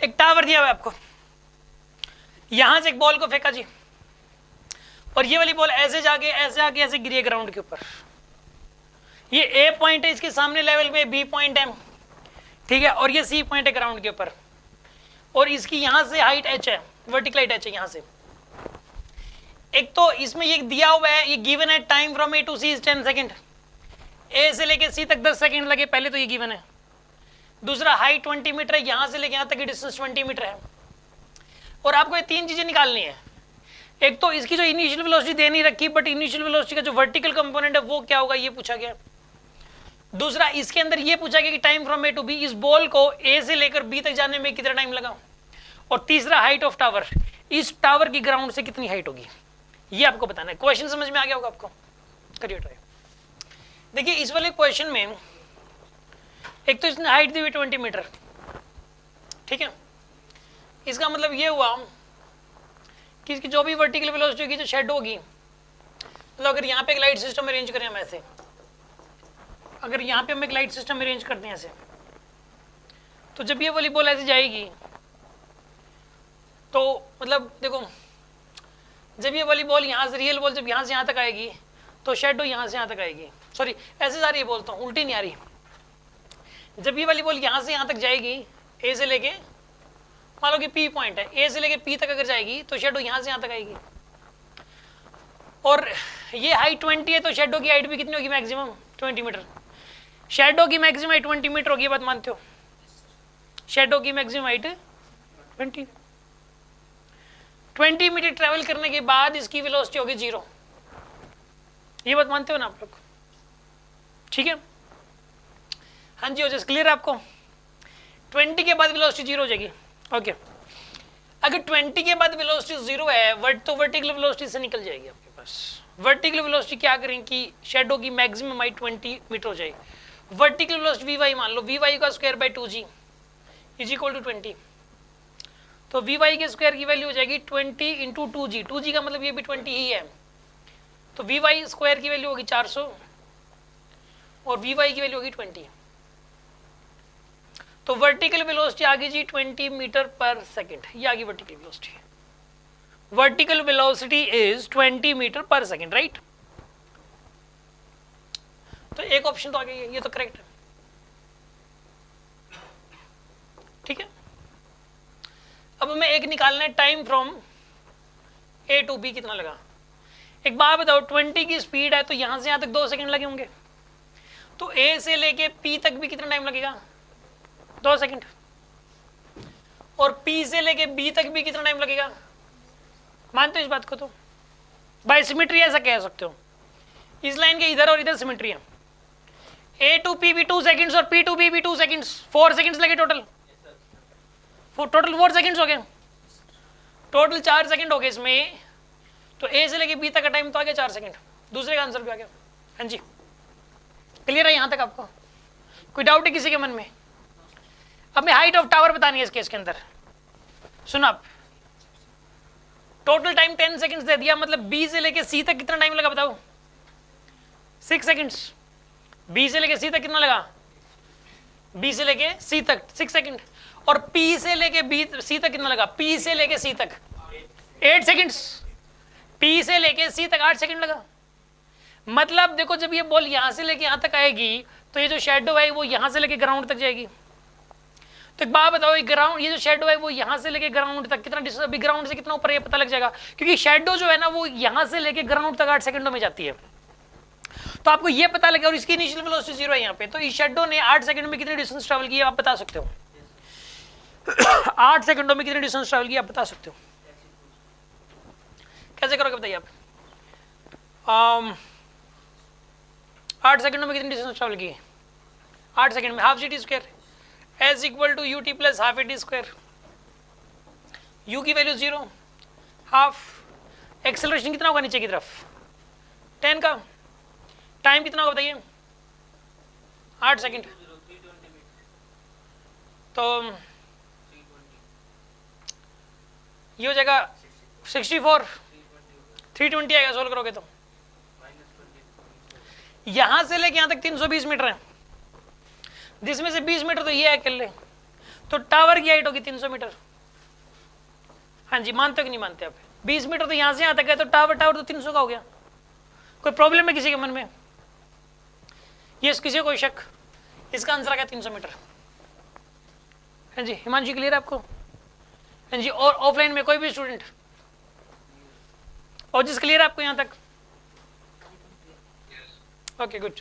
एक टावर दिया हुआ है आपको, यहां से एक बॉल को फेंका जी, और ये वाली बॉल ऐसे जाके ऐसे गिरी ग्राउंड के ऊपर। ये ए पॉइंट है इसके सामने लेवल में, बी पॉइंट है, ठीक है, और ये सी पॉइंट है ग्राउंड के ऊपर, और इसकी यहां से हाइट एच है, वर्टिकल हाइट एच है यहां से। एक तो इसमें ये दिया हुआ है, ये गिवन है time from A to C is 10 second, A से लेके सी तक 10 सेकेंड लगे, पहले तो ये गिवन है। दूसरा हाइट 20 मीटर है, यहां से लेके यहां तक की डिस्टेंस 20 मीटर है। और आपको ये तीन चीजें निकालनी है, एक तो इसकी जो इनिशियल वेलोसिटी दे नहीं रखी, बट इनिशियल वेलोसिटी का जो वर्टिकल कंपोनेंट है वो क्या होगा ये पूछा गया। दूसरा इसके अंदर ये पूछा गया कि time from A to B, इस बॉल को ए से लेकर बी तक जाने में कितना टाइम लगा। और तीसरा हाइट ऑफ टावर, इस टावर की ग्राउंड से कितनी हाइट होगी, ये आपको बताना है। क्वेश्चन समझ में आ गया होगा आपको, करिए ट्राई। देखिए इस वाले क्वेश्चन में एक तो इसने हाइट दी हुई 20 मीटर, ठीक है, इसका मतलब ये हुआ कि इसकी जो भी वर्टिकल वेलोसिटी होगी, जो शेड होगी, मतलब अगर यहाँ पे एक लाइट सिस्टम अरेंज करें हम ऐसे, अगर यहाँ पे हम एक लाइट सिस्टम अरेंज करते हैं ऐसे, तो जब ये वाली बॉल ऐसे जाएगी तो मतलब देखो, जब ये वाली बॉल यहाँ से, रियल बॉल जब यहाँ से यहाँ तक आएगी तो शेडो यहाँ से यहाँ तक आएगी, सॉरी ऐसे जा रही है, बोलता हूँ उल्टी नहीं आ रही। जब ये वाली बॉल यहाँ से यहाँ तक जाएगी, ए से लेके, मान लो कि पी पॉइंट है, ए से लेके पी तक अगर जाएगी तो शेडो यहाँ से यहाँ तक आएगी। और ये हाइट 20 है, तो शेडो की हाइट भी कितनी होगी, मैक्सिमम 20 मीटर। शेडो की मैक्सिमम हाइट 20 मीटर होगी, बात मानते हो? शेडो की मैक्सिमम हाइट 20 मीटर ट्रेवल करने के बाद इसकी वेलोसिटी होगी 0, ये बात मानते हो ना आप लोग? ठीक है, हाँ जी, हो जाए क्लियर आपको? 20 के बाद वेलोसिटी 0 हो जाएगी। ओके, अगर 20 के बाद वेलोसिटी 0 है, तो वर्टिकल वेलोसिटी से निकल जाएगी आपके पास। वर्टिकल वेलोसिटी क्या करें कि शेडो की मैक्सिमम हाइट 20 मीटर हो जाए। वर्टिकल वेलोसिटी वी वाई मान लो, वी वाई का square by 2g is equal to 20, तो वी वाई के स्क्वायर की वैल्यू हो जाएगी 20 इंटू 2g, 2g का मतलब ये भी 20 ही है, तो वी वाई स्क्वायर की वैल्यू होगी 400 और वी वाई की वैल्यू होगी 20। तो वर्टिकल वेलोसिटी आ गई जी 20 मीटर पर सेकेंड, ये आ गई vertical velocity. Vertical velocity is 20 metre per second, right? तो एक ऑप्शन तो आ गई है, ये तो करेक्ट है, ठीक है। अब हमें एक निकालना है, time from A to B कितना लगा। एक बात बताओ, 20 की स्पीड है तो यहां से यहां तक 2 सेकंड लगे होंगे, तो ए से लेके पी तक भी कितना टाइम लगेगा, 2 सेकंड। और पी से लेके बी तक भी कितना टाइम लगेगा, मानते हो इस बात को? तो बाय सिमेट्री ऐसा कह सकते हो, इस लाइन के इधर और इधर सिमेट्री है। ए टू पी भी 2 सेकंड्स और पी टू बी भी 2 सेकंड्स, 4 सेकंड्स लगे टोटल, 4 सेकंड्स हो गए, टोटल 4 सेकंड हो गए इसमें। तो ए से लेके बी तक का टाइम तो आ गया 4 सेकंड, दूसरे का आंसर भी आ गया। हाँ जी, क्लियर है यहां तक आपको? कोई डाउट है किसी के मन में? अब मैं हाइट ऑफ टावर बतानी है इस केस के अंदर, सुनो आप। टोटल टाइम 10 सेकंड्स दे दिया, मतलब बी से लेके सी तक कितना टाइम लगा बताओ? 6 सेकंड्स। बी से लेके सी तक कितना लगा? बी से लेके सी तक 6 सेकंड। और पी से लेके बी सी तक कितना लगा? पी से लेके सी तक 8 सेकंड्स। पी से लेके सी तक 8 सेकंड लगा। मतलब देखो, जब ये बॉल यहां से लेके यहां तक आएगी तो ये जो शेडो है वो यहां से लेके ग्राउंड तक जाएगी। तो एक बात बताओ, ग्राउंड, ये जो शेडो है वो यहां से लेके ग्राउंड तक कितना डिस्टेंस, अभी ग्राउंड से कितना ऊपर ये पता लग जाएगा, क्योंकि शेडो जो है ना वो यहां से लेके ग्राउंड तक 8 सेकंडों में जाती है। तो आपको ये पता लगे, और इसकी इनिशियल वेलोसिटी 0 है यहाँ पे, तो इस शेडो ने 8 सेकंड में कितनी डिस्टेंस ट्रैवल की आप बता सकते हो? 8 सेकंडों में कितनी डिस्टेंस ट्रैवल की आप बता सकते हो? कैसे करोगे बताइए आप? 8 सेकंडों में कितनी डिस्टेंस ट्रैवल की? 8 सेकंड में half ct square S equal to ut plus half at square. u की वैल्यू 0, हाफ, एक्सेलरेशन कितना होगा नीचे की तरफ? 10 का। टाइम कितना होगा बताइए? 8 सेकंड। तो ये हो जाएगा 64, 320 आएगा सोल्व करोगे तो। यहां से लेके यहां तक 320 मीटर है, जिसमें से 20 मीटर तो ये है अकेले, तो टावर की हाइट होगी 300 मीटर। हाँ जी, मानते हो कि नहीं मानते आप? 20 मीटर तो यहां से यहां तक है, तो टावर तो 300 का हो गया। कोई प्रॉब्लम है किसी के मन में? ये किसी को कोई शक? इसका आंसर आ गया 300 मीटर। हाँ जी, हिमांशु क्लियर है आपको? हाँ जी, और ऑफलाइन में कोई भी स्टूडेंट? और जिस क्लियर है आपको यहां तक? Okay good.